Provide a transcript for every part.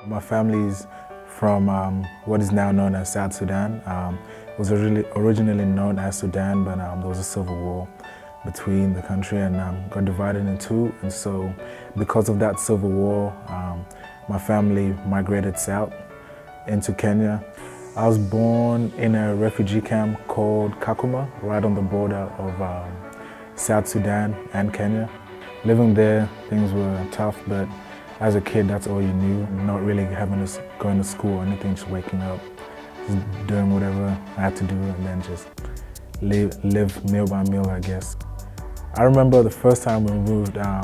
My family's from what is now known as South Sudan. It was originally known as Sudan, but there was a civil war between the country and got divided in two. And so because of that civil war, my family migrated south into Kenya. I was born in a refugee camp called Kakuma, right on the border of South Sudan and Kenya. Living there, things were tough, but as a kid, that's all you knew. Not really having to go into school or anything, just waking up, just doing whatever I had to do, and then just live meal by meal, I guess. I remember the first time we moved, I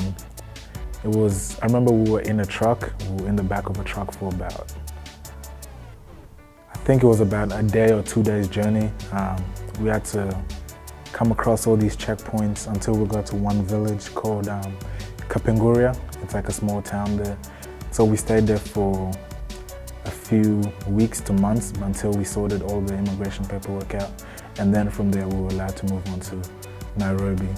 remember we were in a truck, we were in the back of a truck for about, I think it was about a day or 2 days journey. We had to come across all these checkpoints until we got to one village called Kapenguria. It's like a small town there. So we stayed there for a few weeks to months until we sorted all the immigration paperwork out. And then from there we were allowed to move on to Nairobi.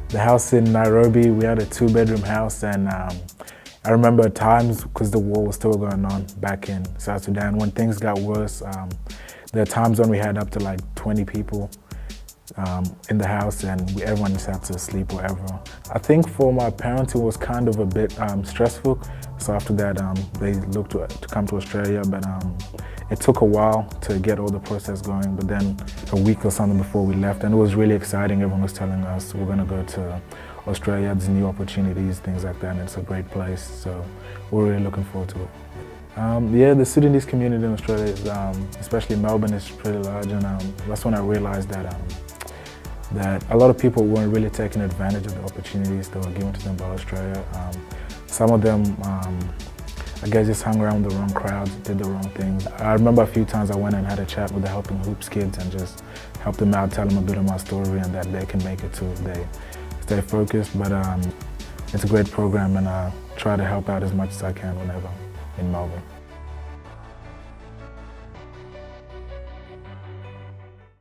The house in Nairobi, we had a 2-bedroom house, and I remember at times, because the war was still going on back in South Sudan, when things got worse, there are times when we had up to like 20 people in the house, and everyone just had to sleep wherever. I think for my parents it was kind of a bit stressful, so after that they looked to come to Australia, but it took a while to get all the process going. But then a week or something before we left, and it was really exciting. Everyone was telling us we're going to go to Australia, there's new opportunities, things like that, and it's a great place, so we're really looking forward to it. Yeah, the Sudanese community in Australia is, especially Melbourne, is pretty large, and that's when I realized that a lot of people weren't really taking advantage of the opportunities that were given to them by Australia. Some of them, I guess, just hung around with the wrong crowds, did the wrong things. I remember a few times I went and had a chat with the Helping Hoops kids and just helped them out, tell them a bit of my story and that they can make it too if they stay focused. But it's a great program, and I try to help out as much as I can whenever I'm in Melbourne.